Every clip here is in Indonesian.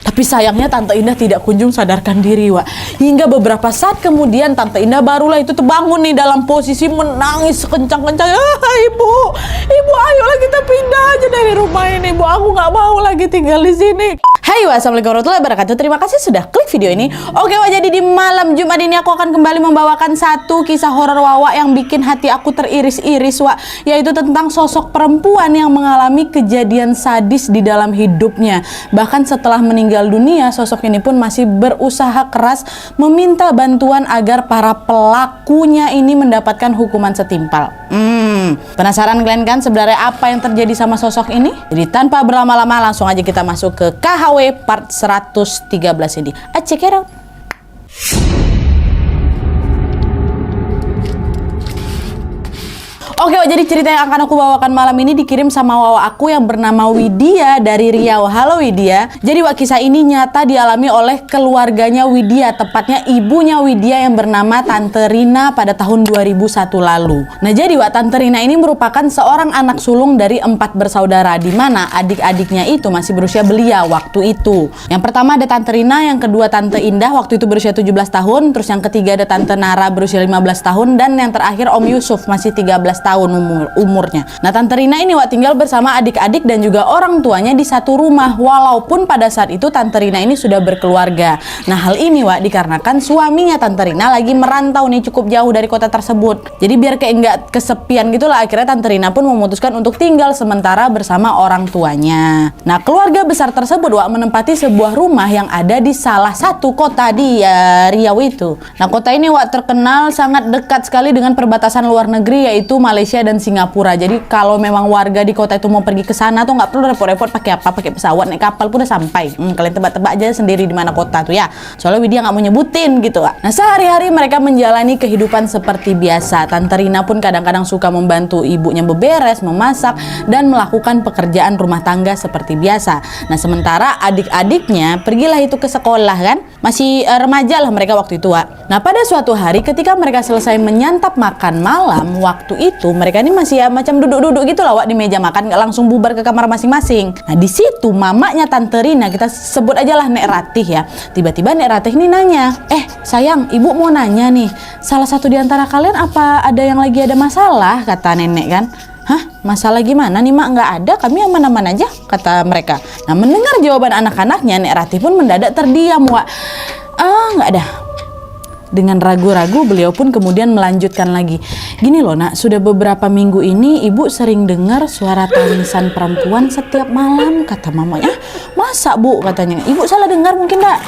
Tapi sayangnya Tante Indah tidak kunjung sadarkan diri, Wak. Hingga beberapa saat kemudian Tante Indah barulah itu terbangun nih dalam posisi menangis sekencang-kencang. Ibu, ayolah kita pindah aja dari rumah ini, Bu. Aku nggak mau lagi tinggal di sini. Hai, wassalamualaikum warahmatullahi wabarakatuh. Terima kasih sudah klik video ini. Oke, Wak, jadi di malam Jumat ini aku akan kembali membawakan satu kisah horor Wawa yang bikin hati aku teriris-iris, Wak, yaitu tentang sosok perempuan yang mengalami kejadian sadis di dalam hidupnya. Bahkan setelah meninggal dunia, sosok ini pun masih berusaha keras meminta bantuan agar para pelakunya ini mendapatkan hukuman setimpal. Penasaran kalian kan sebenarnya apa yang terjadi sama sosok ini? Jadi tanpa berlama-lama langsung aja kita masuk ke KHW part 113 ini. Check it out. Oke, jadi cerita yang akan aku bawakan malam ini dikirim sama Wawa aku yang bernama Widya dari Riau. Halo Widya. Jadi Wak, kisah ini nyata dialami oleh keluarganya Widya, tepatnya ibunya Widya yang bernama Tante Rina pada tahun 2001 lalu. Nah, jadi Wak, Tante Rina ini merupakan seorang anak sulung dari 4 bersaudara, di mana adik-adiknya itu masih berusia belia waktu itu. Yang pertama ada Tante Rina, yang kedua Tante Indah waktu itu berusia 17 tahun, terus yang ketiga ada Tante Nara berusia 15 tahun, dan yang terakhir Om Yusuf masih 13 tahun umurnya. Nah, Tante Rina ini Wak tinggal bersama adik-adik dan juga orang tuanya di satu rumah, walaupun pada saat itu Tante Rina ini sudah berkeluarga. Nah, hal ini Wak dikarenakan suaminya Tante Rina lagi merantau nih cukup jauh dari kota tersebut. Jadi biar kayak nggak kesepian gitulah, akhirnya Tante Rina pun memutuskan untuk tinggal sementara bersama orang tuanya. Nah, keluarga besar tersebut Wak menempati sebuah rumah yang ada di salah satu kota di Riau itu. Nah, kota ini Wak terkenal sangat dekat sekali dengan perbatasan luar negeri, yaitu Malaysia dan Singapura. Jadi kalau memang warga di kota itu mau pergi ke sana tuh nggak perlu repot-repot pakai apa, pakai pesawat, naik kapal pun udah sampai. Kalian tebak-tebak aja sendiri di mana kota tuh ya. Soalnya Widya nggak mau nyebutin gitu. Nah, sehari-hari mereka menjalani kehidupan seperti biasa. Tante Rina pun kadang-kadang suka membantu ibunya beberes, memasak, dan melakukan pekerjaan rumah tangga seperti biasa. Nah, sementara adik-adiknya pergilah itu ke sekolah kan. Masih remaja lah mereka waktu itu, Wak. Nah, pada suatu hari ketika mereka selesai menyantap makan malam, waktu itu mereka ini masih ya macam duduk-duduk gitu lah, Wak, di meja makan, nggak langsung bubar ke kamar masing-masing. Nah, di situ mamanya Tante Rina, kita sebut aja lah Nek Ratih ya. Tiba-tiba Nek Ratih ini nanya, sayang, ibu mau nanya nih, salah satu di antara kalian apa ada yang lagi ada masalah? Kata nenek kan. Hah? Masalah gimana nih, Mak? Nggak ada, kami aman-aman aja, kata mereka. Nah, mendengar jawaban anak-anaknya, Nek Ratih pun mendadak terdiam, Wak. Nggak ada. Dengan ragu-ragu beliau pun kemudian melanjutkan lagi. Gini loh nak, sudah beberapa minggu ini ibu sering dengar suara tangisan perempuan setiap malam, kata mamanya. Masa Bu? Katanya. Ibu salah dengar mungkin enggak?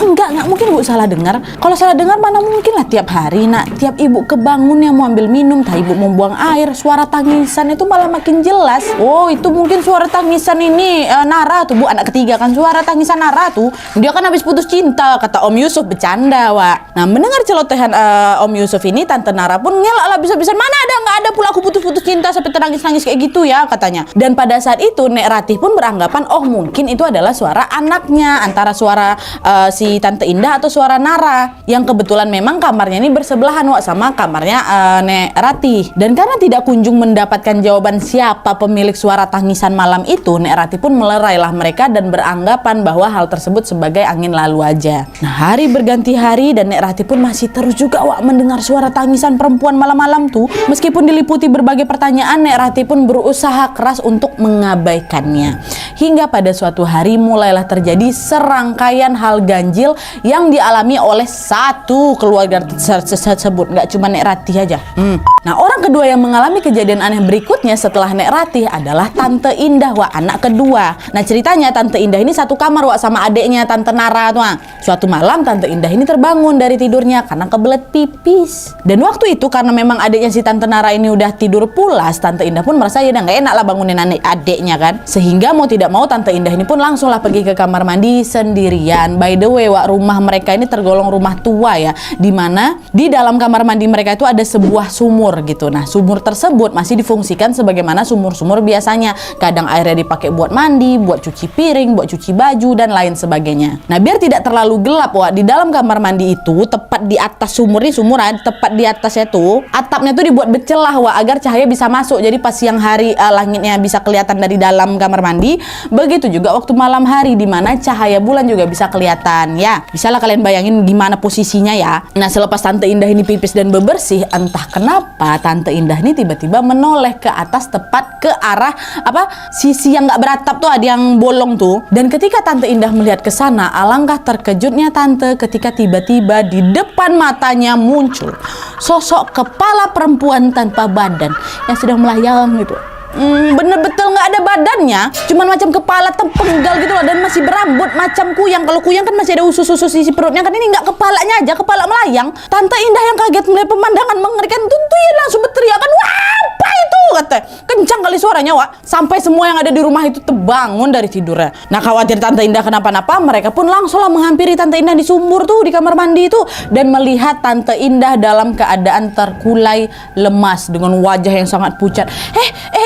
Enggak mungkin Bu salah dengar. Kalau salah dengar mana mungkin lah tiap hari nak. Tiap ibu kebangun yang mau ambil minum, tak ibu mau buang air, suara tangisan itu malah makin jelas. Oh, itu mungkin suara tangisan ini Nara tuh Bu, anak ketiga kan, suara tangisan Nara tuh. Dia kan habis putus cinta, kata Om Yusuf bercanda, Wak. Nah, mendengar celotehan Om Yusuf ini, Tante Nara pun ngelak lah bisa-bisa. Mana ada, nggak ada pula aku putus-putus cinta sampai nangis-nangis kayak gitu ya, katanya. Dan pada saat itu Nek Ratih pun beranggapan, oh mungkin itu adalah suara anaknya, antara suara si Tante Indah atau suara Nara, yang kebetulan memang kamarnya ini bersebelahan, Wak, sama kamarnya Nek Ratih. Dan karena tidak kunjung mendapatkan jawaban siapa pemilik suara tangisan malam itu, Nek Ratih pun melerailah mereka dan beranggapan bahwa hal tersebut sebagai angin lalu aja. Nah, hari berganti hari dan Nek Ratih pun masih terus juga, Wak, mendengar suara tangisan perempuan malam-malam tuh. Meskipun diliputi berbagai pertanyaan, Nek Ratih pun berusaha keras untuk mengabaikannya. Hingga pada suatu hari mulailah terjadi serangkaian hal ganjil yang dialami oleh satu keluarga tersebut, nggak cuma Nek Ratih aja. Nah, orang kedua yang mengalami kejadian aneh berikutnya setelah Nek Ratih adalah Tante Indah, Wak, anak kedua. Nah, ceritanya Tante Indah ini satu kamar, Wak, sama adiknya Tante Nara tuh. Suatu malam Tante Indah ini terbangun dari tidurnya karena kebelet pipis. Dan waktu itu karena memang adiknya si Tante Nara ini udah tidur pulas, Tante Indah pun merasa ya udah nggak enak lah bangunin adiknya kan. Sehingga mau tidak mau Tante Indah ini pun langsung lah pergi ke kamar mandi sendirian. By the way, Wak, rumah mereka ini tergolong rumah tua ya, dimana di dalam kamar mandi mereka itu ada sebuah sumur gitu. Nah, sumur tersebut masih difungsikan sebagaimana sumur-sumur biasanya. Kadang airnya dipakai buat mandi, buat cuci piring, buat cuci baju dan lain sebagainya. Nah, biar tidak terlalu gelap Wak, di dalam kamar mandi itu tepat di atas sumur nih, sumuran tepat di atasnya tuh atapnya tuh dibuat bercelah Wak, agar cahaya bisa masuk. Jadi pas siang hari langitnya bisa kelihatan dari dalam kamar mandi. Begitu juga waktu malam hari, di mana cahaya bulan juga bisa kelihatan ya. Bisalah kalian bayangin gimana posisinya ya. Nah, selepas Tante Indah ini pipis dan bebersih, entah kenapa Tante Indah ini tiba-tiba menoleh ke atas tepat ke arah sisi yang nggak beratap tuh, ada yang bolong tuh. Dan ketika Tante Indah melihat ke sana, alangkah terkejutnya Tante ketika tiba-tiba di depan matanya muncul sosok kepala perempuan tanpa badan yang sedang melayang gitu. Bener-betul nggak ada badannya, cuman macam kepala terpenggal gitu loh, dan masih berambut macam kuyang. Kalau kuyang kan masih ada usus-usus isi perutnya kan, ini nggak, kepalanya aja, kepala melayang. Tante Indah yang kaget melihat pemandangan mengerikan itu ya langsung berteriak kan, wah apa itu, kata. Kencang kali suaranya Wak, sampai semua yang ada di rumah itu terbangun dari tidurnya. Nah, khawatir Tante Indah kenapa-napa, mereka pun langsunglah menghampiri Tante Indah di sumur tuh, di kamar mandi itu, dan melihat Tante Indah dalam keadaan terkulai lemas dengan wajah yang sangat pucat.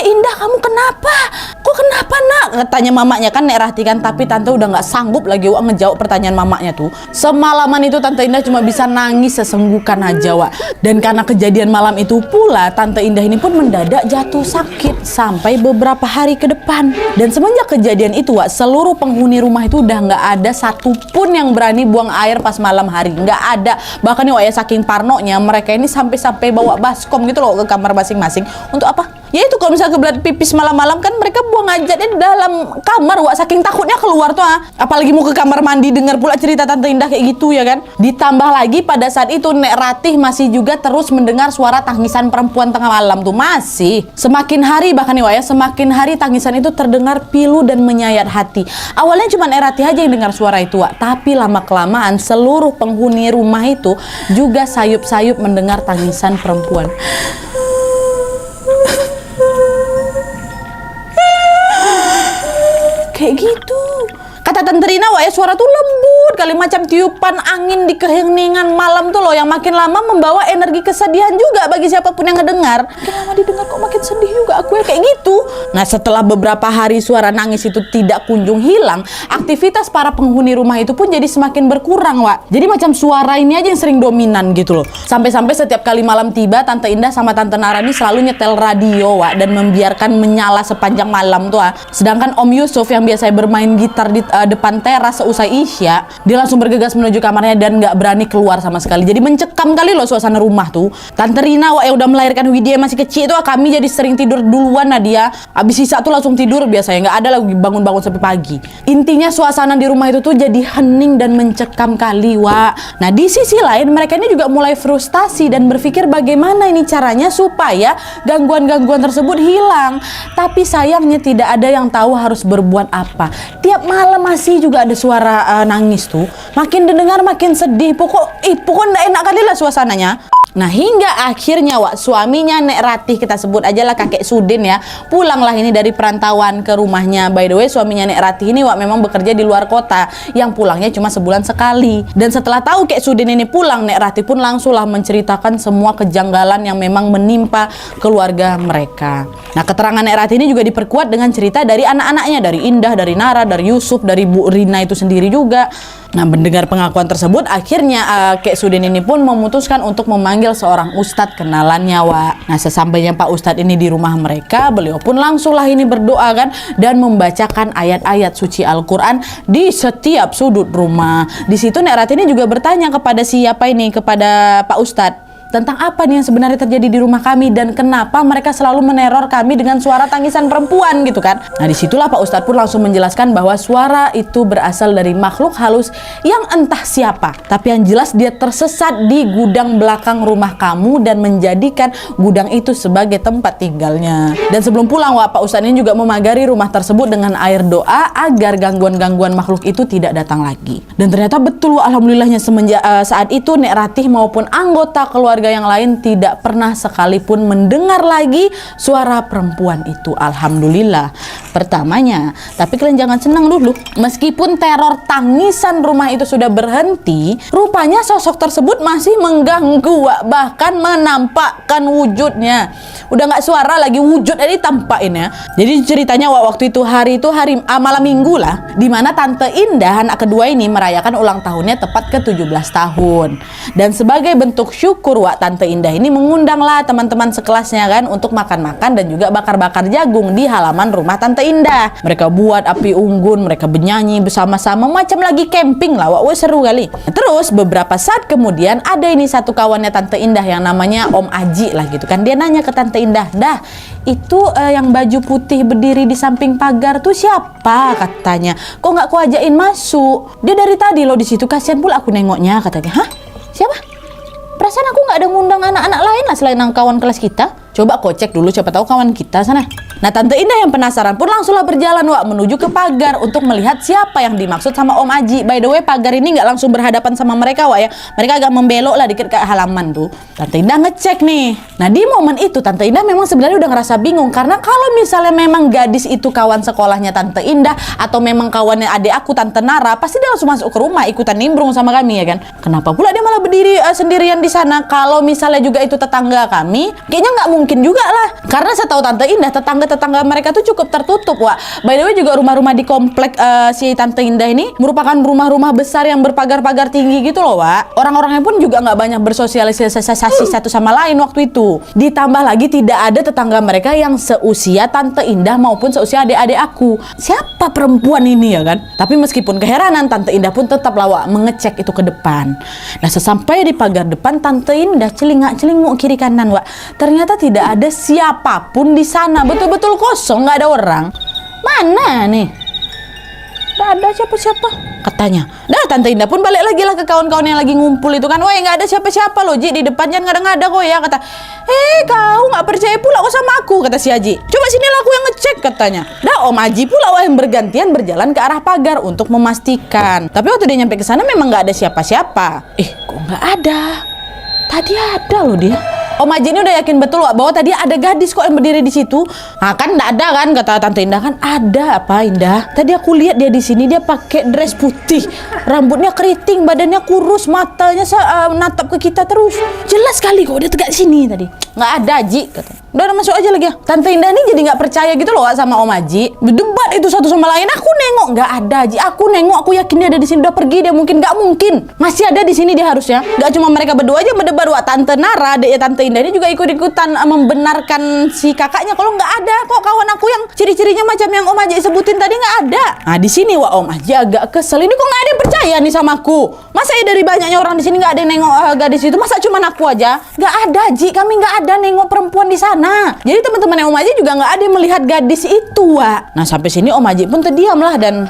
Indah, kamu kenapa? Kok kenapa nak? Katanya mamanya kan, Nek Rati kan. Tapi Tante udah nggak sanggup lagi Wak ngejawab pertanyaan mamanya tuh. Semalaman itu Tante Indah cuma bisa nangis sesenggukan aja Wak. Dan karena kejadian malam itu pula, Tante Indah ini pun mendadak jatuh sakit sampai beberapa hari ke depan. Dan semenjak kejadian itu Wak, seluruh penghuni rumah itu udah nggak ada satupun yang berani buang air pas malam hari. Nggak ada. Bahkan nih Wak ya, saking parnonya mereka ini sampai-sampai bawa baskom gitu loh ke kamar masing-masing. Untuk apa? Ya itu kalau misalnya kebelet pipis malam-malam kan mereka buang hajatnya di dalam kamar Wak, saking takutnya keluar tuh apalagi mau ke kamar mandi, dengar pula cerita Tante Indah kayak gitu ya kan. Ditambah lagi pada saat itu Nek Ratih masih juga terus mendengar suara tangisan perempuan tengah malam tuh, masih. Semakin hari bahkan nih Wak ya, semakin hari tangisan itu terdengar pilu dan menyayat hati. Awalnya cuma Nek Ratih aja yang dengar suara itu Wak, tapi lama-kelamaan seluruh penghuni rumah itu juga sayup-sayup mendengar tangisan perempuan. Kayak gitu. Kata Tante Rina Wak ya, suara tuh lembut kali, macam tiupan angin di keheningan malam tuh loh, yang makin lama membawa energi kesedihan juga bagi siapapun yang ngedengar. Makin lama didengar kok makin sedih juga aku ya, kayak gitu. Nah, setelah beberapa hari suara nangis itu tidak kunjung hilang, aktivitas para penghuni rumah itu pun jadi semakin berkurang Wak. Jadi macam suara ini aja yang sering dominan gitu loh. Sampai-sampai setiap kali malam tiba, Tante Indah sama Tante Narani selalu nyetel radio Wak, dan membiarkan menyala sepanjang malam tuh. Sedangkan Om Yusuf yang biasanya bermain gitar di depan teras seusai Isya, dia langsung bergegas menuju kamarnya dan nggak berani keluar sama sekali. Jadi mencekam kali loh suasana rumah tuh. Tante Rina Wak yang udah melahirkan Widya masih kecil itu, kami jadi sering tidur duluan Nadia. Abis sisa tuh langsung tidur biasanya, nggak ada lagi bangun-bangun sampai pagi. Intinya suasana di rumah itu tuh jadi hening dan mencekam kali Wak. Nah, di sisi lain mereka ini juga mulai frustasi dan berpikir bagaimana ini caranya supaya gangguan-gangguan tersebut hilang. Tapi sayangnya tidak ada yang tahu harus berbuat apa. Tiap malam masih juga ada suara nangis tuh. Makin didengar makin sedih. Pokok nggak enak kali lah suasananya. Nah, hingga akhirnya Wak, suaminya Nek Ratih, kita sebut aja lah kakek Sudin ya, pulanglah ini dari perantauan ke rumahnya. By the way, suaminya Nek Ratih ini Wak memang bekerja di luar kota, yang pulangnya cuma sebulan sekali. Dan setelah tahu Kek Sudin ini pulang, Nek Ratih pun langsunglah menceritakan semua kejanggalan yang memang menimpa keluarga mereka. Nah, keterangan Nek Ratih ini juga diperkuat dengan cerita dari anak-anaknya, dari Indah, dari Nara, dari Yusuf, dari Bu Rina itu sendiri juga. Nah, mendengar pengakuan tersebut, akhirnya Kek Sudin ini pun memutuskan untuk memanggil seorang ustadz kenalannya Wak. Nah, sesampainya Pak Ustadz ini di rumah mereka, beliau pun langsunglah ini berdoa kan, dan membacakan ayat-ayat suci Al-Quran di setiap sudut rumah. Di situ Nek Ratih ini juga bertanya kepada siapa ini, kepada Pak Ustadz, tentang apa nih yang sebenarnya terjadi di rumah kami dan kenapa mereka selalu meneror kami dengan suara tangisan perempuan gitu kan. Nah, disitulah Pak Ustadz pun langsung menjelaskan bahwa suara itu berasal dari makhluk halus yang entah siapa, tapi yang jelas dia tersesat di gudang belakang rumah kamu dan menjadikan gudang itu sebagai tempat tinggalnya. Dan sebelum pulang Wak, Pak Ustadz ini juga memagari rumah tersebut dengan air doa agar gangguan-gangguan makhluk itu tidak datang lagi. Dan ternyata betul Wak, alhamdulillahnya semenjak saat itu Nek Ratih maupun anggota keluarga keluarga yang lain tidak pernah sekalipun mendengar lagi suara perempuan itu. Alhamdulillah pertamanya. Tapi kalian jangan senang dulu. Meskipun teror tangisan rumah itu sudah berhenti, rupanya sosok tersebut masih mengganggu, Wak. Bahkan menampakkan wujudnya. Udah nggak suara lagi, wujud ini tampakin ya. Jadi ceritanya Wak, waktu itu hari malam minggu lah, dimana Tante Indah anak kedua ini merayakan ulang tahunnya tepat ke 17 tahun. Dan sebagai bentuk syukur, Wak, Tante Indah ini mengundanglah teman-teman sekelasnya kan untuk makan-makan dan juga bakar-bakar jagung di halaman rumah Tante Indah. Mereka buat api unggun, mereka bernyanyi bersama-sama macam lagi camping lah, Wak. Seru kali. Terus beberapa saat kemudian ada ini satu kawannya Tante Indah yang namanya Om Aji lah gitu kan. Dia nanya ke Tante Indah, "Dah, itu yang baju putih berdiri di samping pagar tuh siapa?" katanya. "Kok nggak ku ajakin masuk? Dia dari tadi loh di situ, kasihan pula aku nengoknya," katanya. "Hah? Siapa? Perasaan aku nggak ada ngundang anak-anak lain lah selain kawan kelas kita. Coba kau cek dulu, siapa tahu kawan kita sana." Nah, Tante Indah yang penasaran pun langsunglah berjalan, Wak, menuju ke pagar untuk melihat siapa yang dimaksud sama Om Aji. By the way, pagar ini nggak langsung berhadapan sama mereka, Wak, ya. Mereka agak membelok lah dikit ke halaman tuh. Tante Indah ngecek nih. Nah, di momen itu Tante Indah memang sebenarnya udah ngerasa bingung, karena kalau misalnya memang gadis itu kawan sekolahnya Tante Indah atau memang kawannya adik aku Tante Nara, pasti dia langsung masuk ke rumah ikutan nimbrung sama kami ya kan. Kenapa pula dia malah berdiri sendirian di sana? Kalau misalnya juga itu tetangga kami, kayaknya nggak mungkin juga lah. Karena setahu Tante Indah, tetangga mereka tuh cukup tertutup, Wak. By the way, juga rumah-rumah di komplek si Tante Indah ini merupakan rumah-rumah besar yang berpagar-pagar tinggi gitu loh, Wak. Orang-orangnya pun juga nggak banyak bersosialisasi satu sama lain waktu itu. Ditambah lagi tidak ada tetangga mereka yang seusia Tante Indah maupun seusia adik-adik aku. Siapa perempuan ini ya kan? Tapi meskipun keheranan, Tante Indah pun tetap lah, Wak, mengecek itu ke depan. Nah, sesampai di pagar depan, Tante Indah celingak-celinguk kiri kanan, Wak. Ternyata tidak ada siapapun di sana. Betul-betul kosong, nggak ada orang. Mana nih? Nggak ada siapa-siapa, katanya. Dah, Tante Indah pun balik lagi lah ke kawan-kawan yang lagi ngumpul itu kan. "Woi, nggak ada siapa-siapa loh, Ji, di depan jangan ngada-ngada kok ya," kata. Kau nggak percaya pula kok sama aku," kata si Aji. "Coba sinilah aku yang ngecek," katanya. Dah, Om Aji pula, Wah, yang bergantian berjalan ke arah pagar untuk memastikan. Tapi waktu dia nyampe ke sana memang nggak ada siapa-siapa. Kok nggak ada? Tadi ada loh dia. Om Aji ini udah yakin betul, Wak, bahwa tadi ada gadis kok yang berdiri di situ. "Nah, kan enggak ada kan," kata Tante Indah. "Kan ada apa, Indah? Tadi aku lihat dia di sini, dia pakai dress putih, rambutnya keriting, badannya kurus, matanya natap ke kita terus. Jelas sekali kok dia tegak sini tadi." "Nggak ada, Ji," kata. Udah masuk aja lagi ya." Tante Indah ini jadi nggak percaya gitu loh, Wak, sama Om Aji. Berdebat itu satu sama lain. "Aku nengok nggak ada, Ji. Aku nengok, aku yakin dia ada di sini. Udah pergi dia, mungkin nggak mungkin. Masih ada di sini dia harusnya." Nggak cuma mereka berdua aja berdebat, Wak. Tante Nara, adiknya Tante Indah ini juga ikut-ikutan membenarkan si kakaknya kalau nggak ada kok kawan aku yang ciri-cirinya macam yang Om Aji sebutin tadi, nggak ada. Nah, di sini, Wak, Om Aji agak kesel. Ini kok nggak ada yang percaya nih sama aku? Masa ya dari banyaknya orang di sini nggak ada yang nengok gadis itu? Masa cuma aku aja? Nggak ada, Ji. Kami nggak ada nengok perempuan di sana. Jadi teman-teman Om Aji juga nggak ada yang melihat gadis itu, Wak. Nah, sampai sini Om Aji pun terdiam lah dan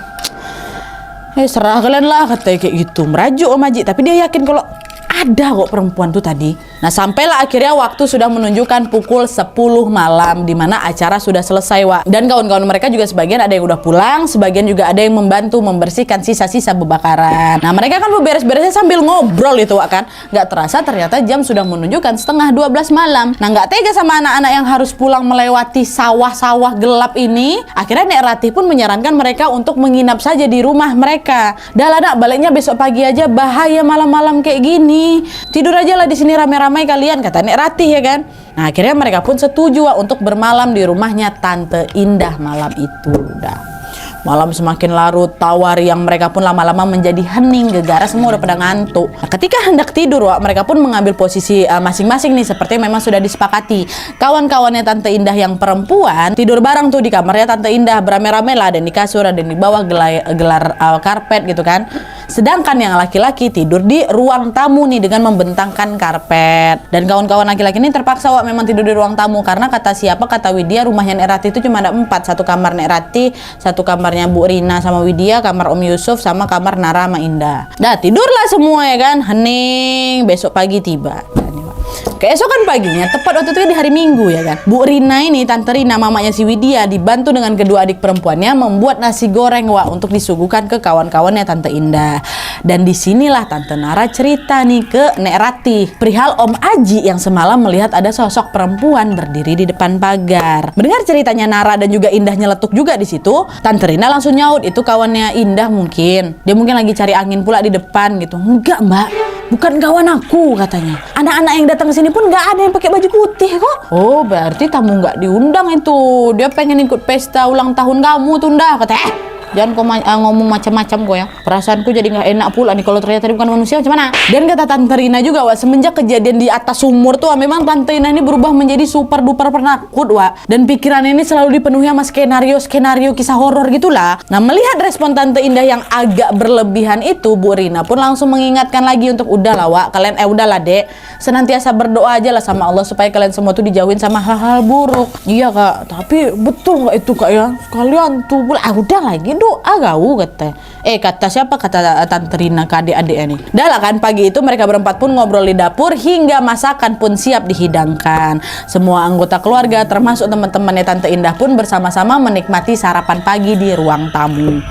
serah kalian lah, katanya kayak gitu. Merajuk Om Aji, tapi dia yakin kalau ada kok perempuan tuh tadi. Nah, sampailah akhirnya waktu sudah menunjukkan pukul 10 malam di mana acara sudah selesai, Wak. Dan kawan-kawan mereka juga sebagian ada yang udah pulang, sebagian juga ada yang membantu membersihkan sisa-sisa bebakaran. Nah, mereka kan beberes-beresnya sambil ngobrol itu, Wak, kan. Nggak terasa ternyata jam sudah menunjukkan setengah 12 malam. Nah, nggak tega sama anak-anak yang harus pulang melewati sawah-sawah gelap ini. Akhirnya Nek Ratih pun menyarankan mereka untuk menginap saja di rumah mereka. Dah lah, Nak, baliknya besok pagi aja, bahaya malam-malam kayak gini. Tidur aja lah di sini rame-rame kalian, kata Nek Ratih ya kan. Nah, akhirnya mereka pun setuju, Wak, untuk bermalam di rumahnya Tante Indah malam itu. Udah malam semakin larut, tawari yang mereka pun lama-lama menjadi hening, gegara, semua udah pada ngantuk. Nah, ketika hendak tidur, Wak, mereka pun mengambil posisi masing-masing nih, seperti memang sudah disepakati. Kawan-kawannya Tante Indah yang perempuan tidur bareng tuh di kamarnya Tante Indah, berame-rame lah, dan di kasur, dan di bawah gelar karpet gitu kan. Sedangkan yang laki-laki tidur di ruang tamu nih dengan membentangkan karpet. Dan kawan-kawan laki-laki ini terpaksa, Wak, memang tidur di ruang tamu karena kata Widya rumahnya Nek Ratih itu cuma ada 4. Satu kamar Nek Ratih, satu kamarnya Bu Rina sama Widya, kamar Om Yusuf, sama kamar Nara sama Indah. Dah tidurlah semua ya kan, hening. Besok pagi tiba. Keesokan paginya, tepat waktu itu di hari Minggu ya kan, Bu Rina ini, Tante Rina, mamanya si Widya, dibantu dengan kedua adik perempuannya membuat nasi goreng Wak untuk disuguhkan ke kawan-kawannya Tante Indah. Dan disinilah Tante Nara cerita nih ke Nek Ratih perihal Om Aji yang semalam melihat ada sosok perempuan berdiri di depan pagar. Mendengar ceritanya Nara dan juga Indah nyeletuk juga di situ, Tante Rina langsung nyaut, itu kawannya Indah mungkin. Dia mungkin lagi cari angin pula di depan gitu. Enggak Mbak, bukan kawan aku katanya. Anak-anak yang datang ke sini pun nggak ada yang pakai baju putih kok. Oh, berarti tamu nggak diundang itu. Dia pengen ikut pesta ulang tahun kamu tuh Ndah, katanya. Jangan kau ngomong macam-macam kok ya. Perasaanku jadi nggak enak pula nih kalau ternyata dia bukan manusia, macam mana? Dan kata Tante Rina juga, Wak, semenjak kejadian di atas sumur tuh, memang Tante Rina ini berubah menjadi super duper penakut, Wak. Dan pikirannya ini selalu dipenuhi sama skenario kisah horor gitulah. Nah, melihat respon Tante Indah yang agak berlebihan itu, Bu Rina pun langsung mengingatkan lagi untuk udahlah, Wak, kalian udahlah Dek, senantiasa berdoa aja lah sama Allah supaya kalian semua tuh dijauhin sama hal-hal buruk. Iya Kak, tapi betul nggak itu Kak ya? Kalian tuh udah lagi doa gau kata. Kata siapa? Kata Tante Rina ke adik-adiknya nih. Dah lah kan, pagi itu mereka berempat pun ngobrol di dapur hingga masakan pun siap dihidangkan. Semua anggota keluarga termasuk teman-temannya Tante Indah pun bersama-sama menikmati sarapan pagi di ruang tamu.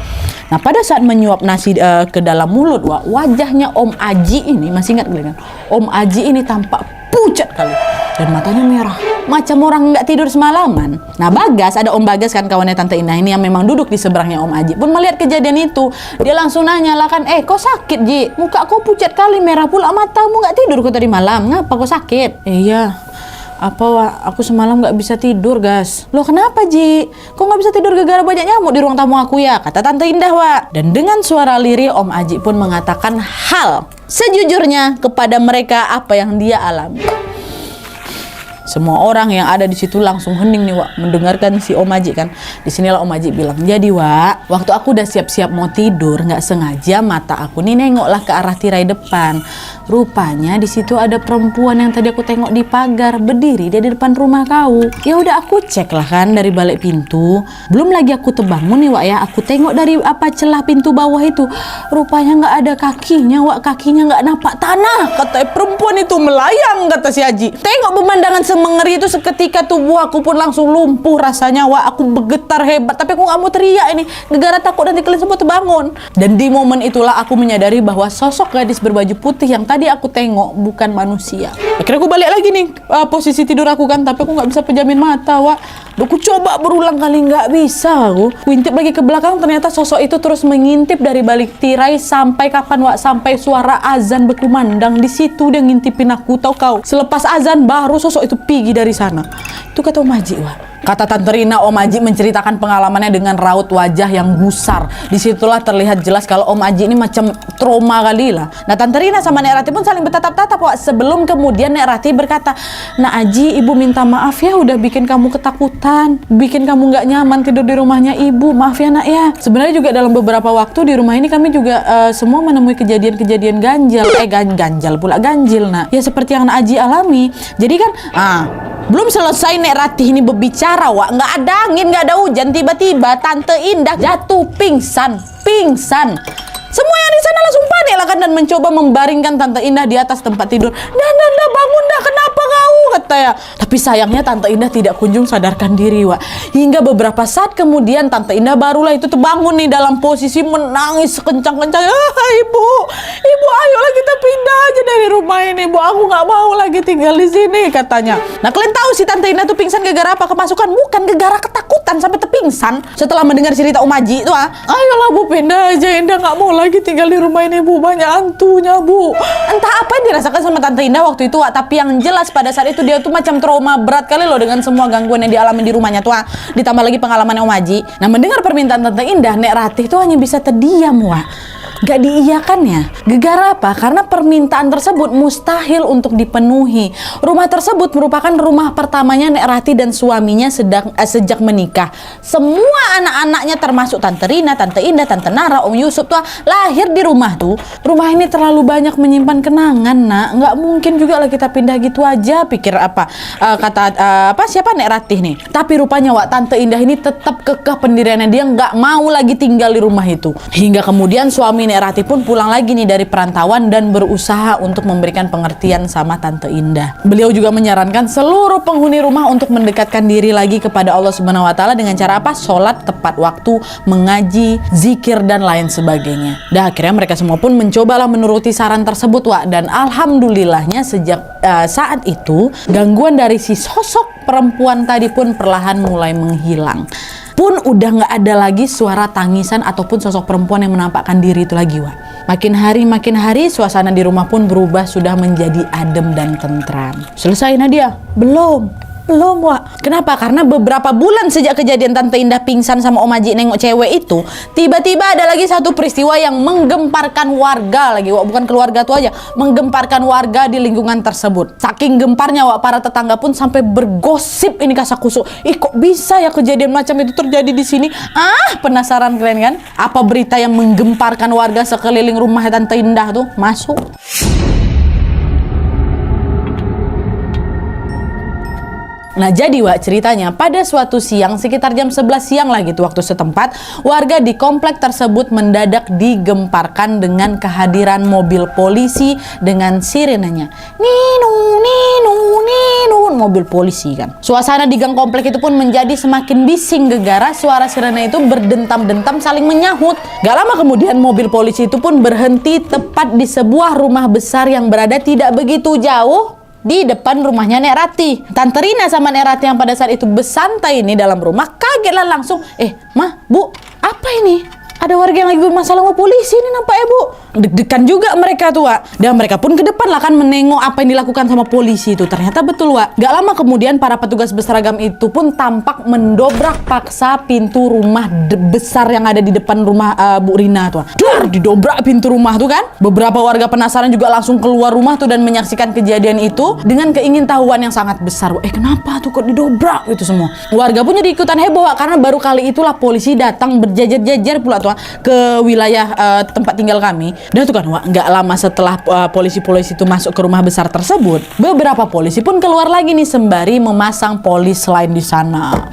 Nah, pada saat menyuap nasi ke dalam mulut, wajahnya Om Aji ini, masih ingat kalian? Om Aji ini tampak pucat kali dan matanya merah macam orang nggak tidur semalaman. Nah, Bagas, ada Om Bagas kan, kawannya Tante Indah ini yang memang duduk di seberangnya Om Aji, pun melihat kejadian itu. Dia langsung nanya lah kan, kau sakit Ji? Muka kau pucat kali, merah pula matamu, nggak tidur kau tadi malam, ngapa kau sakit? Iya, apa Wak, aku semalam nggak bisa tidur Gas. Loh kenapa Ji? Kok nggak bisa tidur gara-gara banyak nyamuk di ruang tamu aku ya? Kata Tante Indah, Wak. Dan dengan suara lirih Om Aji pun mengatakan hal sejujurnya kepada mereka apa yang dia alami. Semua orang yang ada di situ langsung hening nih Wak, mendengarkan si Om Aji kan. Disinilah Om Aji bilang, jadi Wak, waktu aku udah siap-siap mau tidur, nggak sengaja mata aku nih nengoklah ke arah tirai depan. Rupanya di situ ada perempuan yang tadi aku tengok di pagar, berdiri dia di depan rumah kau. Ya udah aku cek lah kan dari balik pintu. Belum lagi aku terbangun nih Wak ya, aku tengok dari celah pintu bawah itu. Rupanya nggak ada kakinya Wak, kakinya nggak napak tanah. Kata perempuan itu melayang, kata si Aji. Tengok pemandangan mengeri itu, seketika tubuh aku pun langsung lumpuh rasanya Wak. Aku bergetar hebat, tapi aku nggak mau teriak ini gara-gara takut nanti kalian semua terbangun. Dan di momen itulah aku menyadari bahwa sosok gadis berbaju putih yang tadi aku tengok bukan manusia. Akhirnya aku balik lagi nih posisi tidur aku kan, tapi aku nggak bisa pejamin mata Wak. Aku coba berulang kali nggak bisa. Aku intip lagi ke belakang, ternyata sosok itu terus mengintip dari balik tirai sampai kapan Wak? Sampai suara azan berkumandang. Di situ dia ngintipin aku, tau kau. Selepas azan baru sosok itu pergi dari sana. Itu kata Om Aji Wak. Kata Tante Rina, Om Aji menceritakan pengalamannya dengan raut wajah yang gusar. Disitulah terlihat jelas kalau Om Aji ini macam trauma kali lah. Nah, Tante Rina sama Nek Ratih pun saling bertatap-tatap Wak. Sebelum kemudian Nek Ratih berkata, "Nah Aji, ibu minta maaf ya udah bikin kamu ketakutan, bikin kamu nggak nyaman tidur di rumahnya ibu. Maaf ya Nak ya." Sebenarnya juga dalam beberapa waktu di rumah ini kami juga semua menemui kejadian-kejadian ganjil. Ganjil Nak. Ya seperti yang Nak Aji alami. Jadi kan, belum selesai Nek Ratih ini berbicara Wak, nggak ada angin, nggak ada hujan, tiba-tiba Tante Indah jatuh pingsan. Semua yang di sana langsung panik lah kan, dan mencoba membaringkan Tante Indah di atas tempat tidur. Dah bangun dah, kenapa kau? Kata ya. Tapi sayangnya Tante Indah tidak kunjung sadarkan diri Wak. Hingga beberapa saat kemudian Tante Indah barulah itu terbangun nih dalam posisi menangis sekencang-kencangnya. Ibu ayolah kita pindah aja dari rumah ini Bu, aku nggak mau lagi tinggal di sini katanya. Nah, kalian tahu si Tante Indah tuh pingsan gara-gara apa? Kemasukan? Bukan, gara-gara ketakutan sampai terpingsan. Setelah mendengar cerita Om Aji itu ayolah Bu pindah aja, Indah nggak mau lagi tinggal di rumah ini Bu, banyak hantunya Bu. Entah apa yang dirasakan sama Tante Indah waktu itu Wak, tapi yang jelas pada saat itu dia tuh macam trauma berat kali loh dengan semua gangguan yang dialami di rumahnya tuh ditambah lagi pengalaman Om Aji. Nah, mendengar permintaan Tante Indah, Nek Ratih tuh hanya bisa terdiam Wak. Gak diiyakannya. Gegara apa? Karena permintaan tersebut mustahil untuk dipenuhi. Rumah tersebut merupakan rumah pertamanya Nek Ratih dan suaminya sejak menikah. Semua anak-anaknya termasuk Tante Rina, Tante Indah, Tante Nara, Om Yusuf tuh lahir di rumah tuh. Rumah ini terlalu banyak menyimpan kenangan Nak. Nggak mungkin juga lah kita pindah gitu aja. Pikir apa? Siapa Nek Ratih nih? Tapi rupanya Wak, Tante Indah ini tetap kekeh pendiriannya, dia nggak mau lagi tinggal di rumah itu. Hingga kemudian suami Nenek Rati pun pulang lagi nih dari perantauan dan berusaha untuk memberikan pengertian sama Tante Indah. Beliau juga menyarankan seluruh penghuni rumah untuk mendekatkan diri lagi kepada Allah Subhanahu wa taala dengan cara apa? Sholat tepat waktu, mengaji, zikir dan lain sebagainya. Dan akhirnya mereka semua pun mencobalah menuruti saran tersebut, Wak. Dan alhamdulillahnya sejak saat itu gangguan dari si sosok perempuan tadi pun perlahan mulai menghilang. Pun udah nggak ada lagi suara tangisan ataupun sosok perempuan yang menampakkan diri itu lagi, Wak. Makin hari suasana di rumah pun berubah, sudah menjadi adem dan tentram. Selesai Nadia? Belum, Wak. Kenapa? Karena beberapa bulan sejak kejadian Tante Indah pingsan sama Om Haji nengok cewek itu, tiba-tiba ada lagi satu peristiwa yang menggemparkan warga lagi, Wak. Bukan keluarga tuh aja, menggemparkan warga di lingkungan tersebut. Saking gemparnya, Wak, para tetangga pun sampai bergosip ini kasakusuk. Ih, kok bisa ya kejadian macam itu terjadi di sini? Penasaran kalian kan? Apa berita yang menggemparkan warga sekeliling rumah Tante Indah tuh? Masuk. Nah jadi, Wak, ceritanya pada suatu siang sekitar jam 11 siang lah gitu waktu setempat, warga di komplek tersebut mendadak digemparkan dengan kehadiran mobil polisi dengan sirenenya. Ninu, ninu, ninu, mobil polisi kan. Suasana di gang komplek itu pun menjadi semakin bising gegara, suara sirene itu berdentam-dentam saling menyahut. Gak lama kemudian mobil polisi itu pun berhenti tepat di sebuah rumah besar yang berada tidak begitu jauh di depan rumahnya Nek Rati. Tante Rina sama Nek Rati yang pada saat itu bersantai ini dalam rumah, kagetlah langsung. Ma, Bu, apa ini? Ada warga yang lagi bermasalah sama polisi ini nampaknya, Bu. Deg-degan juga mereka tuh, Wak. Dan mereka pun ke depan lah kan menengok apa yang dilakukan sama polisi itu. Ternyata betul, Wak. Gak lama kemudian para petugas berseragam itu pun tampak mendobrak paksa pintu rumah besar yang ada di depan rumah Bu Rina tuh. Dar, didobrak pintu rumah tuh kan. Beberapa warga penasaran juga langsung keluar rumah tuh dan menyaksikan kejadian itu dengan keingintahuan yang sangat besar. Kenapa tuh kok didobrak itu semua? Warga pun jadi ikutan heboh, Wak, karena baru kali itulah polisi datang berjajar-jajar pula tuh ke wilayah tempat tinggal kami. Dan tuh kan, Wak, nggak lama setelah polisi-polisi itu masuk ke rumah besar tersebut, beberapa polisi pun keluar lagi nih sembari memasang polis lain di sana.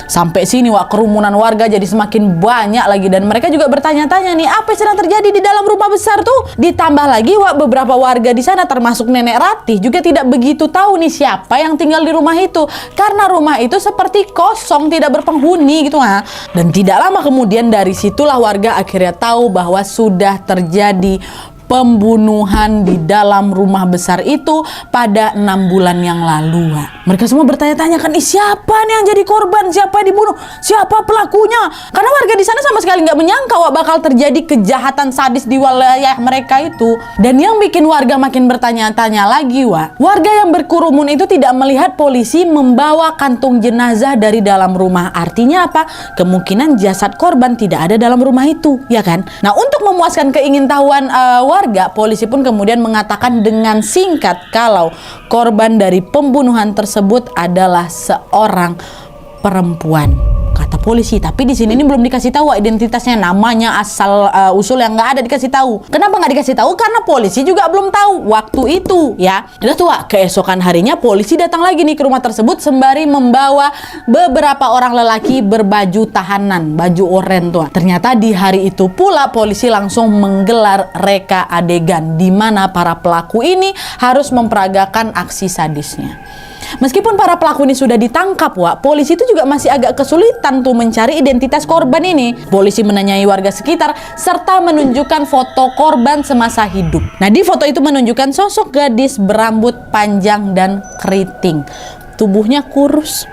Sampai sini, Wak, kerumunan warga jadi semakin banyak lagi dan mereka juga bertanya-tanya nih apa yang sedang terjadi di dalam rumah besar tuh. Ditambah lagi, Wak, beberapa warga di sana termasuk Nenek Ratih juga tidak begitu tahu nih siapa yang tinggal di rumah itu karena rumah itu seperti kosong, tidak berpenghuni gitu, ha. Dan tidak lama kemudian dari situlah warga akhirnya tahu bahwa sudah terjadi pembunuhan di dalam rumah besar itu pada 6 bulan yang lalu, Wak. Mereka semua bertanya-tanya kan, siapa nih yang jadi korban, siapa yang dibunuh, siapa pelakunya? Karena warga di sana sama sekali nggak menyangka, Wak, bakal terjadi kejahatan sadis di wilayah mereka itu. Dan yang bikin warga makin bertanya-tanya lagi, Wak, warga yang berkerumun itu tidak melihat polisi membawa kantung jenazah dari dalam rumah. Artinya apa? Kemungkinan jasad korban tidak ada dalam rumah itu, ya kan? Nah, untuk memuaskan keingintahuan warga, polisi pun kemudian mengatakan dengan singkat kalau korban dari pembunuhan tersebut adalah seorang perempuan, kata polisi. Tapi di sini ini belum dikasih tahu identitasnya, namanya, asal usul yang nggak ada dikasih tahu. Kenapa nggak dikasih tahu? Karena polisi juga belum tahu waktu itu, ya. Udah tuh, Wak, keesokan harinya polisi datang lagi nih ke rumah tersebut sembari membawa beberapa orang lelaki berbaju tahanan, baju oranye tuh. Ternyata di hari itu pula polisi langsung menggelar reka adegan di mana para pelaku ini harus memperagakan aksi sadisnya. Meskipun para pelaku ini sudah ditangkap, Wak, polisi itu juga masih agak kesulitan tuh mencari identitas korban ini. Polisi menanyai warga sekitar serta menunjukkan foto korban semasa hidup. Nah, di foto itu menunjukkan sosok gadis berambut panjang dan keriting. Tubuhnya kurus.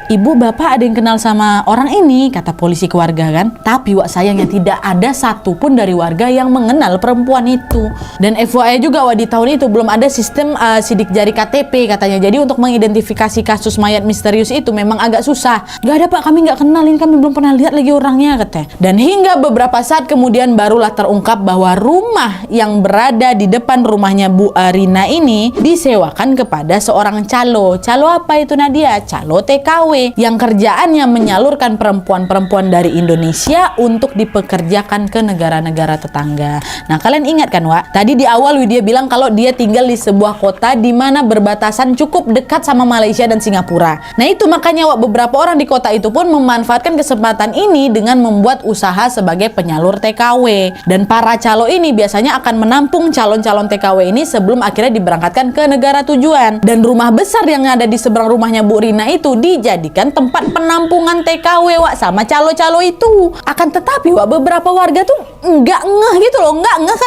Ibu, bapak ada yang kenal sama orang ini, kata polisi ke warga kan. Tapi, Wak, sayangnya tidak ada satupun dari warga yang mengenal perempuan itu. Dan FYI juga, Wak, di tahun itu belum ada sistem sidik jari KTP katanya. Jadi untuk mengidentifikasi kasus mayat misterius itu memang agak susah. Gak ada, Pak, kami gak kenal, ini kami belum pernah lihat lagi orangnya, katanya. Dan hingga beberapa saat kemudian barulah terungkap bahwa rumah yang berada di depan rumahnya Bu Rina ini disewakan kepada seorang calo. Calo apa itu, Nadia? Calo TKW. TKW yang kerjaannya menyalurkan perempuan-perempuan dari Indonesia untuk dipekerjakan ke negara-negara tetangga. Nah, kalian ingat kan, Wak? Tadi di awal Widya bilang kalau dia tinggal di sebuah kota di mana berbatasan cukup dekat sama Malaysia dan Singapura. Nah, itu makanya, Wak, beberapa orang di kota itu pun memanfaatkan kesempatan ini dengan membuat usaha sebagai penyalur TKW. Dan para calo ini biasanya akan menampung calon-calon TKW ini sebelum akhirnya diberangkatkan ke negara tujuan. Dan rumah besar yang ada di seberang rumahnya Bu Rina itu dijadikan tempat penampungan TKW, Wak, sama calo-calo itu. Akan tetapi, Wak, beberapa warga tuh nggak ngeh gitu loh, nggak ngeh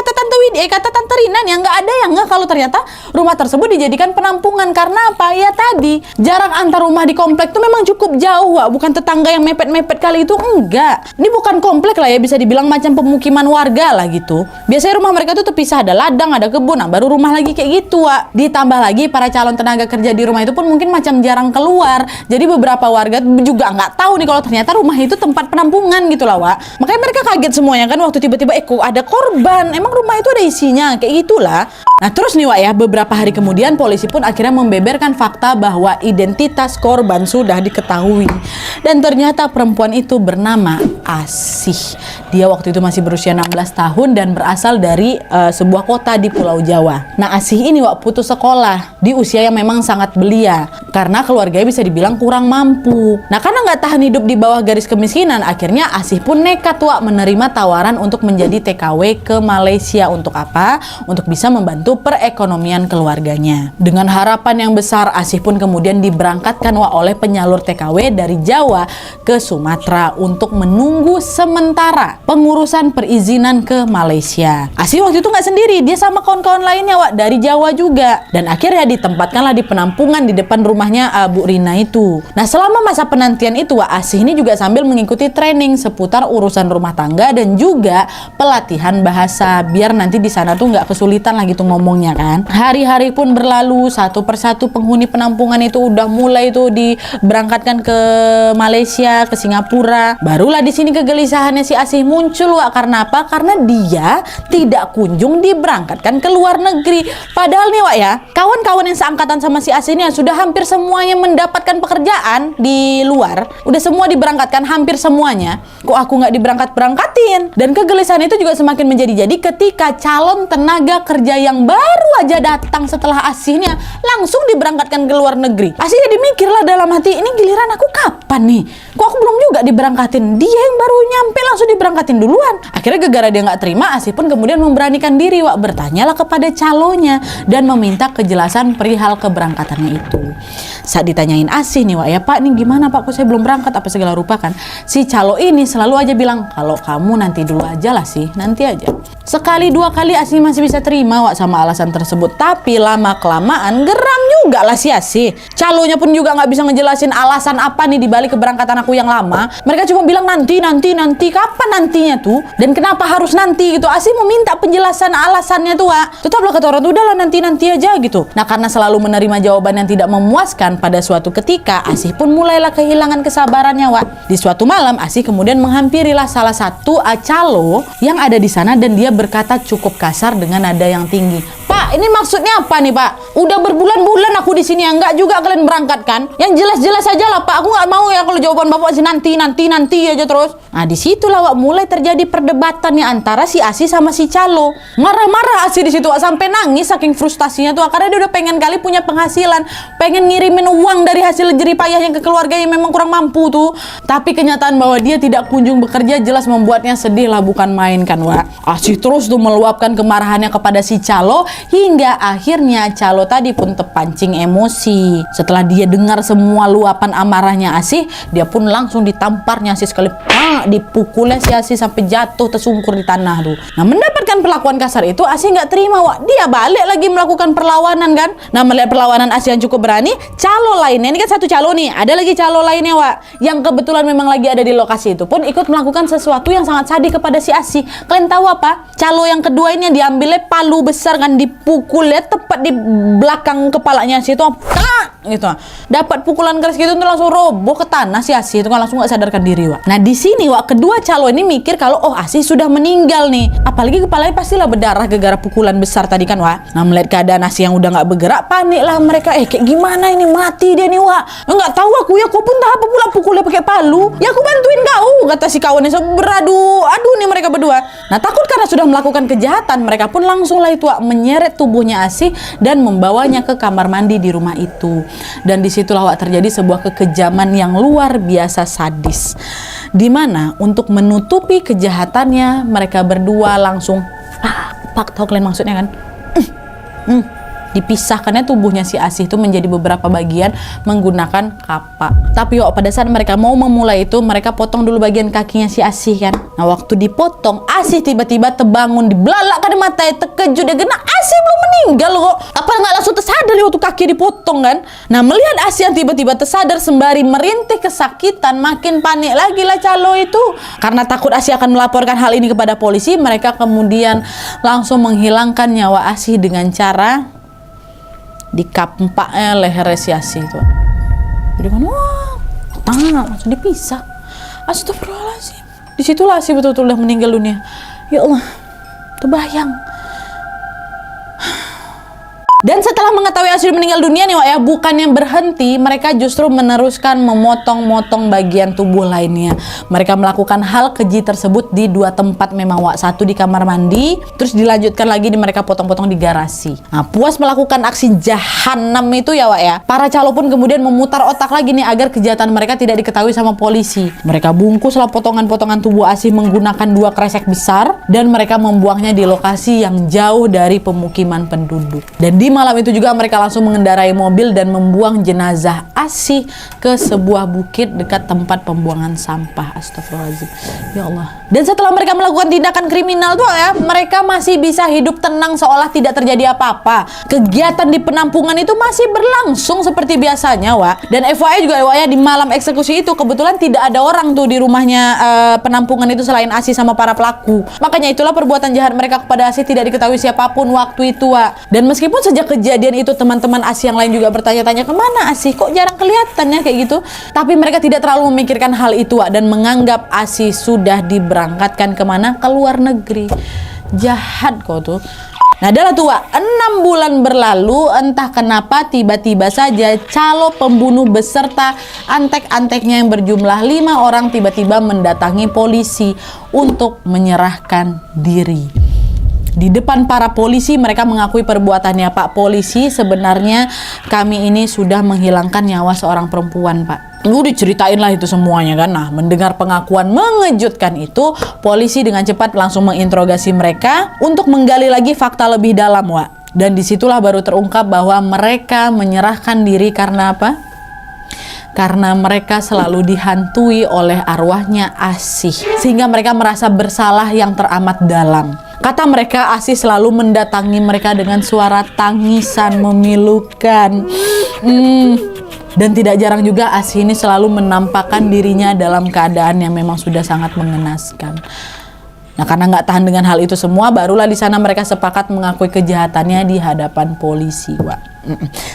kata Tante Rina nih, nggak ada yang ngeh kalau ternyata rumah tersebut dijadikan penampungan. Karena apa? Ya tadi, jarak antar rumah di komplek tuh memang cukup jauh, Wak. Bukan tetangga yang mepet-mepet kali itu, enggak. Ini bukan komplek lah ya, bisa dibilang macam pemukiman warga lah gitu. Biasanya rumah mereka tuh terpisah, ada ladang, ada kebun, nah baru rumah lagi kayak gitu, Wak. Ditambah lagi para calon tenaga kerja di rumah itu pun mungkin macam jarang keluar. Jadi beberapa warga juga nggak tahu nih kalau ternyata rumah itu tempat penampungan gitu lah, Wak. Makanya mereka kaget semuanya kan waktu tiba-tiba kok ada korban. Emang rumah itu ada isinya? Kayak gitulah. Nah, terus nih, Wak, ya, beberapa hari kemudian polisi pun akhirnya membeberkan fakta bahwa identitas korban sudah diketahui. Dan ternyata perempuan itu bernama Asih. Dia waktu itu masih berusia 16 tahun dan berasal dari sebuah kota di Pulau Jawa. Nah, Asih ini, Wak, putus sekolah di usia yang memang sangat belia karena keluarganya bisa dibilang kurang mampu. Nah, karena nggak tahan hidup di bawah garis kemiskinan, akhirnya Asih pun nekat, Wak, menerima tawaran untuk menjadi TKW ke Malaysia. Untuk apa? Untuk bisa membantu perekonomian keluarganya. Dengan harapan yang besar, Asih pun kemudian diberangkatkan, Wak, oleh penyalur TKW dari Jawa ke Sumatera untuk menunggu sementara pengurusan perizinan ke Malaysia. Asih waktu itu nggak sendiri, dia sama kawan-kawan lainnya, Wak, dari Jawa juga. Dan akhirnya ditempatkanlah di penampungan di depan rumahnya Bu Rina itu. Nah, selama masa penantian itu, Wak, Asih ini juga sambil mengikuti training seputar urusan rumah tangga dan juga pelatihan bahasa biar nanti di sana tuh nggak kesulitan lah gitu ngomongnya kan. Hari-hari pun berlalu, satu persatu penghuni penampungan itu udah mulai tuh diberangkatkan ke Malaysia, ke Singapura. Barulah di sini kegelisahannya si Asih muncul, Wak. Karena apa? Karena dia tidak kunjung diberangkatkan ke luar negeri. Padahal nih, Wak, ya, kawan-kawan yang seangkatan sama si Asih ini sudah hampir semuanya mendapatkan pekerjaan di luar. Udah semua diberangkatkan, hampir semuanya. Kok aku nggak diberangkatin? Dan kegelisahan itu juga semakin menjadi-jadi ketika calon tenaga kerja yang baru aja datang setelah Asihnya langsung diberangkatkan ke luar negeri. Asih jadi mikirlah dalam hati, ini giliran aku kapan nih? Kok aku belum juga diberangkatin? Dia yang baru nyampe langsung diberangkatin duluan. Akhirnya gara-gara dia nggak terima, Asih pun kemudian memberanikan diri, Wak, bertanyalah kepada calonnya dan meminta kejelasan perihal keberangkatannya itu. Saat ditanyain Asih nih, Wak, ya, Pak, nih gimana, Pak, kok saya belum berangkat apa segala rupa kan? Si calo ini selalu aja bilang, kalau kamu nanti dulu aja lah sih, nanti aja. Sekali dua kali Asih masih bisa terima, Wak, sama alasan tersebut. Tapi lama-kelamaan geram juga lah si Asih. Calonya pun juga nggak bisa ngejelasin alasan apa nih dibalik keberangkatan aku yang lama. Mereka cuma bilang nanti. Kapan nantinya tuh? Dan kenapa harus nanti gitu? Asih meminta penjelasan alasannya tuh, Wak. Tetaplah kata orang tuh, udahlah nanti aja gitu. Nah, karena selalu menerima jawaban yang tidak memuaskan, pada suatu ketika Asih pun mulailah kehilangan kesabarannya, Wak. Di suatu malam Asih kemudian menghampirilah salah satu calo yang ada di sana dan dia berkata cukup kasar dengan nada yang tinggi. Pak, ini maksudnya apa nih, Pak? Udah berbulan-bulan aku di sini, ya enggak juga kalian berangkat kan? Yang jelas-jelas aja lah, Pak. Aku nggak mau ya kalau jawaban Bapak sih nanti aja terus. Nah, disitulah, Wak, mulai terjadi perdebatan nih antara si Asih sama si calo. Marah-marah Asih di situ, Wak, sampai nangis saking frustasinya tuh, karena dia udah pengen kali punya penghasilan, pengen ngirimin uang dari hasil jerih payahnya ke keluarga yang memang kurang mampu tuh. Tapi kenyataan bahwa dia tidak kunjung bekerja jelas membuatnya sedih lah, bukan main kan, Wak. Asih terus tuh meluapkan kemarahannya kepada si calo hingga akhirnya calo tadi pun terpancing emosi. Setelah dia dengar semua luapan amarahnya Asih, dia pun langsung ditamparnya Asih sekali. Dipukulnya si Asih sampai jatuh tersungkur di tanah tuh. Nah, mendapatkan perlakuan kasar itu Asih nggak terima, Wak. Dia balik lagi melakukan perlawanan kan. Nah, melihat perlawanan Asih yang cukup berani, calo lainnya, ini kan satu calo nih, ada lagi calo lainnya, Wak, yang kebetulan memang lagi ada di lokasi itu pun ikut melakukan sesuatu yang sangat sadis kepada si Asih. Kalian tahu apa? Calo yang kedua ini diambilnya palu besar kan, dipukulnya tepat di belakang kepalanya Asih itu, gitu. Dapat pukulan keras gitu tuh langsung roboh ke tanah si Asih itu kan, langsung nggak sadarkan diri, Wak. Nah di sini, Wak, kedua calon ini mikir kalau oh Asih sudah meninggal nih, apalagi kepalanya pastilah berdarah gara-gara pukulan besar tadi kan, Wak. Nah melihat keadaan Asih yang udah nggak bergerak, panik lah mereka. Kayak gimana ini, mati dia nih, Wak. Nggak tahu aku ya, kau pun tahu apa pula pukulnya pakai palu. Ya aku bantuin kau, kata si kawannya. Beradu nih mereka berdua. Nah takut karena sudah melakukan kejahatan, mereka pun langsung lah itu, Wak, menyeret tubuhnya Asih dan membawanya ke kamar mandi di rumah itu. Dan disitulah, Wak, terjadi sebuah kekejaman yang luar biasa sadis, dimana untuk menutupi kejahatannya mereka berdua langsung pak, tahu kalian maksudnya kan, dipisahkannya tubuhnya si Asih itu menjadi beberapa bagian menggunakan kapak. Tapi pada saat mereka mau memulai itu, mereka potong dulu bagian kakinya si Asih kan. Nah waktu dipotong, Asih tiba-tiba terbangun, dibelalakkan matanya, terkejut, dia kena Asih belum meninggal kok. Apa nggak langsung tersadar waktu kaki dipotong kan? Nah melihat Asih yang tiba-tiba tersadar sembari merintih kesakitan, makin panik lagi lah calo itu. Karena takut Asih akan melaporkan hal ini kepada polisi, mereka kemudian langsung menghilangkan nyawa Asih dengan cara dikampaknya leher si Asih itu. Jadi kan langsung dipisah. Astagfirullahaladzim. Disitulah Asih betul-betul udah meninggal dunia. Ya Allah, terbayang. Dan setelah mengetahui Asih meninggal dunia nih, Wak, ya, bukannya berhenti, mereka justru meneruskan memotong-motong bagian tubuh lainnya. Mereka melakukan hal keji tersebut di dua tempat memang, Wak. Satu di kamar mandi, terus dilanjutkan lagi mereka potong-potong di garasi. Nah, puas melakukan aksi jahanam itu ya, Wak, ya, para calo pun kemudian memutar otak lagi nih agar kejahatan mereka tidak diketahui sama polisi. Mereka bungkuslah potongan-potongan tubuh Asih menggunakan 2 kresek besar dan mereka membuangnya di lokasi yang jauh dari pemukiman penduduk. Dan di malam itu juga mereka langsung mengendarai mobil dan membuang jenazah Asih ke sebuah bukit dekat tempat pembuangan sampah. Astagfirullahaladzim. Ya Allah. Dan setelah mereka melakukan tindakan kriminal tuh ya, mereka masih bisa hidup tenang seolah tidak terjadi apa-apa. Kegiatan di penampungan itu masih berlangsung seperti biasanya, Wak. Dan FYI juga, Wak, ya, di malam eksekusi itu kebetulan tidak ada orang tuh di rumahnya penampungan itu selain Asih sama para pelaku. Makanya itulah perbuatan jahat mereka kepada Asih tidak diketahui siapapun waktu itu, Wak. Dan meskipun sejak kejadian itu teman-teman Asih yang lain juga bertanya-tanya, kemana Asih, kok jarang kelihatannya kayak gitu. Tapi mereka tidak terlalu memikirkan hal itu, Wak, dan menganggap Asih sudah diberangkatkan kemana? Ke luar negeri. Jahat kok tuh. Nah adalah tuh, Wak, 6 bulan berlalu, entah kenapa tiba-tiba saja calo pembunuh beserta antek-anteknya yang berjumlah 5 orang tiba-tiba mendatangi polisi untuk menyerahkan diri. Di depan para polisi mereka mengakui perbuatannya. Pak polisi, sebenarnya kami ini sudah menghilangkan nyawa seorang perempuan, Pak. Lu diceritain lah itu semuanya kan. Nah mendengar pengakuan mengejutkan itu, polisi dengan cepat langsung menginterogasi mereka untuk menggali lagi fakta lebih dalam, Wak. Dan disitulah baru terungkap bahwa mereka menyerahkan diri karena apa? Karena mereka selalu dihantui oleh arwahnya Asih, sehingga mereka merasa bersalah yang teramat dalam. Kata mereka, Asih selalu mendatangi mereka dengan suara tangisan memilukan. Dan tidak jarang juga Asih ini selalu menampakkan dirinya dalam keadaan yang memang sudah sangat mengenaskan. Nah, karena nggak tahan dengan hal itu semua, barulah di sana mereka sepakat mengakui kejahatannya di hadapan polisi, Wak.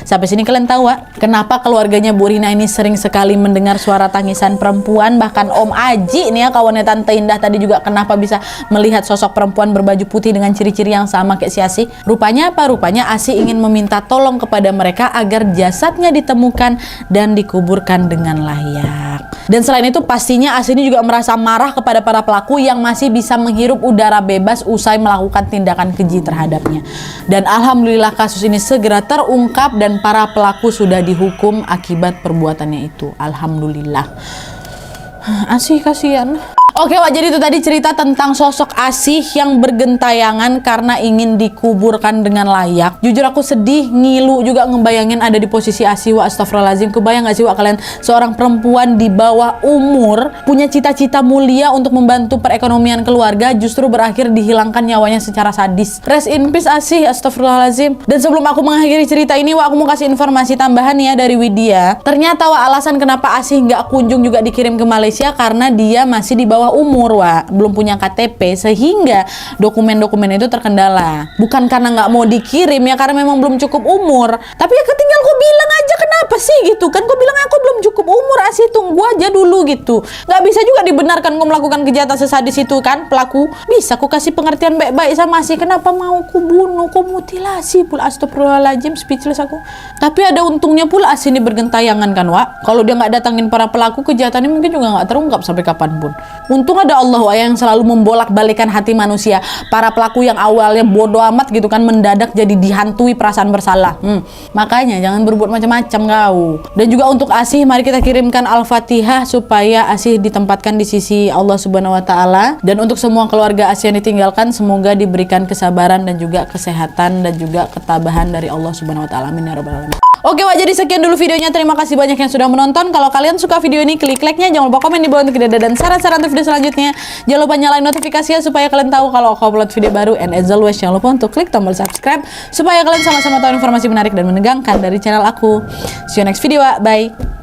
Sampai sini kalian tahu, Wak, kenapa keluarganya Bu Rina ini sering sekali mendengar suara tangisan perempuan. Bahkan Om Aji nih ya, kawannya Tante Indah tadi juga kenapa bisa melihat sosok perempuan berbaju putih dengan ciri-ciri yang sama kayak si Asih. Rupanya apa? Rupanya Asih ingin meminta tolong kepada mereka agar jasadnya ditemukan dan dikuburkan dengan layak. Dan selain itu pastinya Asih ini juga merasa marah kepada para pelaku yang masih bisa menghirup udara bebas usai melakukan tindakan keji terhadapnya. Dan alhamdulillah kasus ini segera terungkap dan para pelaku sudah dihukum akibat perbuatannya itu. Alhamdulillah. Asih kasihan. Oke, Wak, jadi itu tadi cerita tentang sosok Asih yang bergentayangan karena ingin dikuburkan dengan layak. Jujur aku sedih, ngilu juga ngebayangin ada di posisi Asih, Wak. Astagfirullahaladzim. Kebayang gak sih, Wak, kalian seorang perempuan di bawah umur punya cita-cita mulia untuk membantu perekonomian keluarga, justru berakhir dihilangkan nyawanya secara sadis. Rest in peace Asih. Astagfirullahaladzim. Dan sebelum aku mengakhiri cerita ini, Wak, aku mau kasih informasi tambahan ya dari Widya. Ternyata, Wak, alasan kenapa Asih nggak kunjung juga dikirim ke Malaysia karena dia masih di bawah bawah umur, Wak, belum punya KTP, sehingga dokumen-dokumen itu terkendala. Bukan karena nggak mau dikirim ya, karena memang belum cukup umur. Tapi ya ketinggal kau bilang aja, kenapa sih gitu kan? Kau bilang aku belum cukup umur, Asih tunggu aja dulu gitu. Nggak bisa juga dibenarkan kau melakukan kejahatan sesadis itu kan, pelaku. Bisa aku kasih pengertian baik-baik sama Asih, kenapa mau ku bunuh, kau mutilasi pula. Astagfirullahaladzim, speechless aku. Tapi ada untungnya pula Asih ini bergentayangan kan, Wak. Kalau dia nggak datangin para pelaku, kejahatan ini mungkin juga nggak terungkap sampai kapanpun. Untung ada Allah, Wak, yang selalu membolak-balikan hati manusia. Para pelaku yang awalnya bodoh amat gitu kan, mendadak jadi dihantui perasaan bersalah. Makanya jangan berbuat macam-macam kau. Dan juga untuk Asih, mari kita kirimkan Al-Fatihah supaya Asih ditempatkan di sisi Allah Subhanahu wa taala. Dan untuk semua keluarga Asih yang ditinggalkan, semoga diberikan kesabaran dan juga kesehatan dan juga ketabahan dari Allah Subhanahu wa taala. Amin ya rabbal alamin. Oke, Wak, jadi sekian dulu videonya. Terima kasih banyak yang sudah menonton. Kalau kalian suka video ini, klik like-nya. Jangan lupa komen di bawah untuk ide dan saran-saran untuk video selanjutnya. Jangan lupa nyalain notifikasinya supaya kalian tahu kalau aku upload video baru. And as always, jangan lupa untuk klik tombol subscribe supaya kalian sama-sama tahu informasi menarik dan menegangkan dari channel aku. See you next video, Wak. Bye.